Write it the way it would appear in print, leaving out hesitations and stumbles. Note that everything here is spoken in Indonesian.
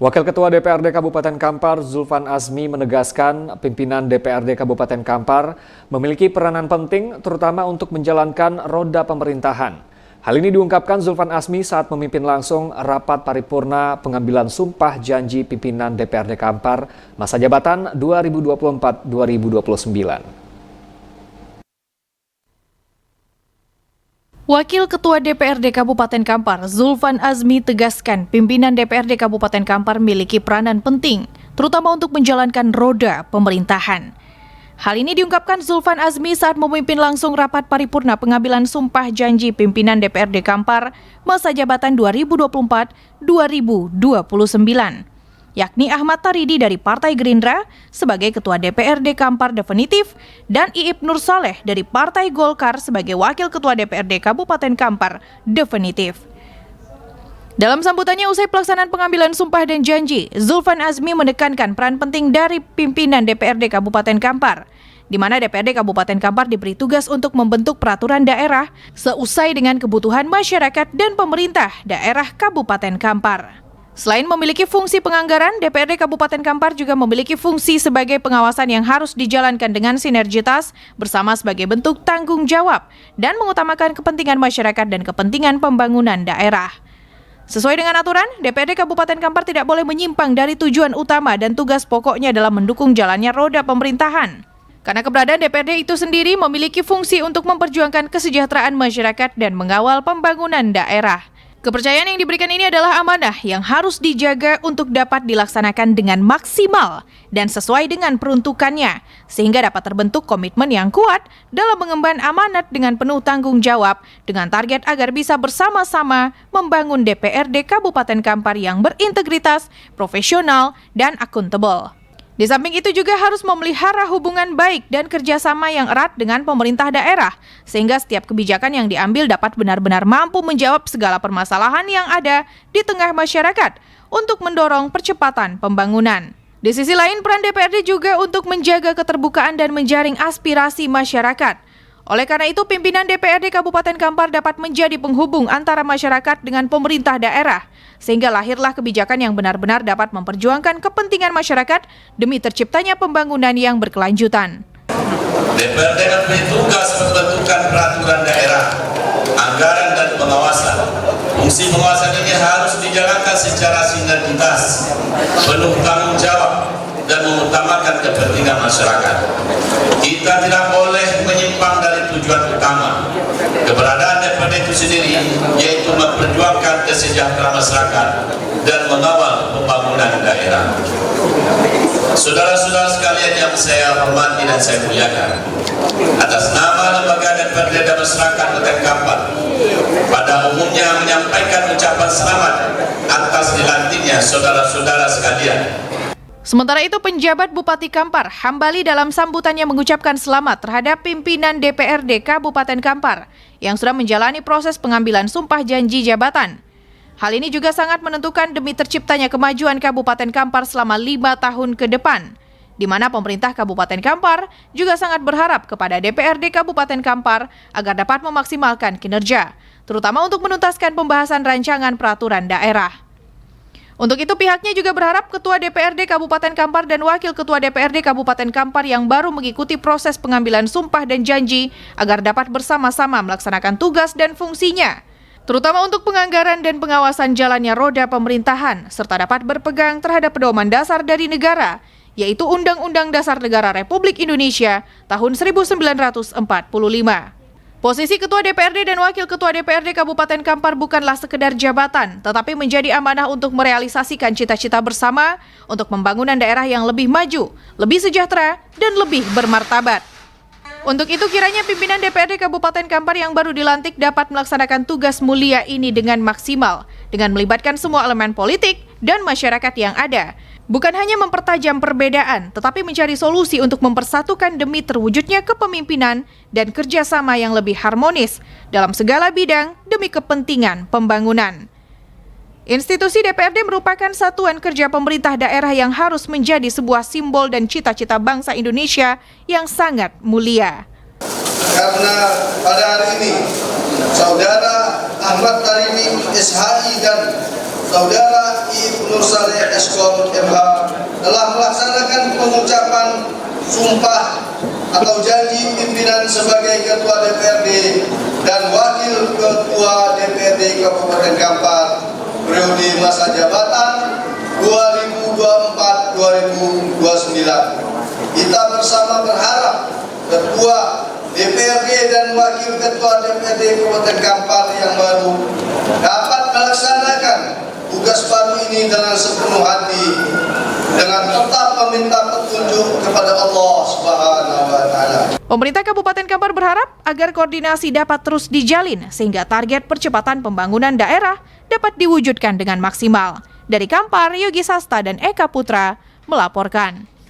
Wakil Ketua DPRD Kabupaten Kampar, Zulfan Azmi, menegaskan pimpinan DPRD Kabupaten Kampar memiliki peranan penting terutama untuk menjalankan roda pemerintahan. Hal ini diungkapkan Zulfan Azmi saat memimpin langsung rapat paripurna pengambilan sumpah janji pimpinan DPRD Kampar masa jabatan 2024-2029. Wakil Ketua DPRD Kabupaten Kampar, Zulfan Azmi, tegaskan pimpinan DPRD Kabupaten Kampar memiliki peranan penting, terutama untuk menjalankan roda pemerintahan. Hal ini diungkapkan Zulfan Azmi saat memimpin langsung rapat paripurna pengambilan sumpah janji pimpinan DPRD Kampar masa jabatan 2024-2029. Yakni Ahmad Taridi dari Partai Gerindra sebagai Ketua DPRD Kampar definitif dan Iip Nur Saleh dari Partai Golkar sebagai Wakil Ketua DPRD Kabupaten Kampar definitif. Dalam sambutannya usai pelaksanaan pengambilan sumpah dan janji, Zulfan Azmi menekankan peran penting dari pimpinan DPRD Kabupaten Kampar, di mana DPRD Kabupaten Kampar diberi tugas untuk membentuk peraturan daerah seusai dengan kebutuhan masyarakat dan pemerintah daerah Kabupaten Kampar. Selain memiliki fungsi penganggaran, DPRD Kabupaten Kampar juga memiliki fungsi sebagai pengawasan yang harus dijalankan dengan sinergitas bersama sebagai bentuk tanggung jawab dan mengutamakan kepentingan masyarakat dan kepentingan pembangunan daerah. Sesuai dengan aturan, DPRD Kabupaten Kampar tidak boleh menyimpang dari tujuan utama dan tugas pokoknya dalam mendukung jalannya roda pemerintahan. Karena keberadaan DPRD itu sendiri memiliki fungsi untuk memperjuangkan kesejahteraan masyarakat dan mengawal pembangunan daerah. Kepercayaan yang diberikan ini adalah amanah yang harus dijaga untuk dapat dilaksanakan dengan maksimal dan sesuai dengan peruntukannya, sehingga dapat terbentuk komitmen yang kuat dalam mengemban amanat dengan penuh tanggung jawab, dengan target agar bisa bersama-sama membangun DPRD Kabupaten Kampar yang berintegritas, profesional, dan akuntabel. Di samping itu juga harus memelihara hubungan baik dan kerjasama yang erat dengan pemerintah daerah, sehingga setiap kebijakan yang diambil dapat benar-benar mampu menjawab segala permasalahan yang ada di tengah masyarakat untuk mendorong percepatan pembangunan. Di sisi lain, peran DPRD juga untuk menjaga keterbukaan dan menjaring aspirasi masyarakat. Oleh karena itu, pimpinan DPRD Kabupaten Kampar dapat menjadi penghubung antara masyarakat dengan pemerintah daerah, sehingga lahirlah kebijakan yang benar-benar dapat memperjuangkan kepentingan masyarakat demi terciptanya pembangunan yang berkelanjutan. DPRD memiliki tugas pembentukan peraturan daerah, anggaran dan pengawasan. Fungsi pengawasan ini harus dijalankan secara sinergitas, penuh tanggung jawab, dan mengutamakan kepentingan masyarakat. Kita tidak boleh menyimpang dari tujuan utama. Keberadaan DPRD itu sendiri, yaitu memperjuangkan kesejahteraan masyarakat dan mengawal pembangunan daerah. Saudara-saudara sekalian yang saya hormati dan saya muliakan, atas nama lembaga DPRD dan masyarakat Kabupaten Kampar, pada umumnya menyampaikan ucapan selamat atas dilantiknya saudara-saudara sekalian. Sementara itu, penjabat Bupati Kampar, Hambali, dalam sambutannya mengucapkan selamat terhadap pimpinan DPRD Kabupaten Kampar yang sudah menjalani proses pengambilan sumpah janji jabatan. Hal ini juga sangat menentukan demi terciptanya kemajuan Kabupaten Kampar selama 5 tahun ke depan, di mana pemerintah Kabupaten Kampar juga sangat berharap kepada DPRD Kabupaten Kampar agar dapat memaksimalkan kinerja, terutama untuk menuntaskan pembahasan rancangan peraturan daerah. Untuk itu, pihaknya juga berharap Ketua DPRD Kabupaten Kampar dan Wakil Ketua DPRD Kabupaten Kampar yang baru mengikuti proses pengambilan sumpah dan janji agar dapat bersama-sama melaksanakan tugas dan fungsinya, terutama untuk penganggaran dan pengawasan jalannya roda pemerintahan, serta dapat berpegang terhadap pedoman dasar dari negara, yaitu Undang-Undang Dasar Negara Republik Indonesia tahun 1945. Posisi Ketua DPRD dan Wakil Ketua DPRD Kabupaten Kampar bukanlah sekedar jabatan, tetapi menjadi amanah untuk merealisasikan cita-cita bersama untuk pembangunan daerah yang lebih maju, lebih sejahtera, dan lebih bermartabat. Untuk itu, kiranya pimpinan DPRD Kabupaten Kampar yang baru dilantik dapat melaksanakan tugas mulia ini dengan maksimal, dengan melibatkan semua elemen politik dan masyarakat yang ada. Bukan hanya mempertajam perbedaan, tetapi mencari solusi untuk mempersatukan demi terwujudnya kepemimpinan dan kerjasama yang lebih harmonis dalam segala bidang demi kepentingan pembangunan. Institusi DPRD merupakan satuan kerja pemerintah daerah yang harus menjadi sebuah simbol dan cita-cita bangsa Indonesia yang sangat mulia. Karena pada hari ini, Saudara Ahmad Taridi SHI dan Saudara Iip Nur Saleh Eskon MH telah melaksanakan pengucapan sumpah atau janji pimpinan sebagai Ketua DPRD dan Wakil Ketua DPRD Kabupaten Kampar periode masa jabatan 2024-2029. Kita bersama berharap Ketua DPRD dan Wakil Ketua DPRD Kabupaten Kampar yang baru dapat melaksanakan tugas baru ini dengan sepenuh hati, dengan tetap meminta petunjuk kepada Allah Subhanahu wa Ta'ala. Pemerintah Kabupaten Kampar berharap agar koordinasi dapat terus dijalin sehingga target percepatan pembangunan daerah dapat diwujudkan dengan maksimal. Dari Kampar, Yogi Sasta dan Eka Putra melaporkan.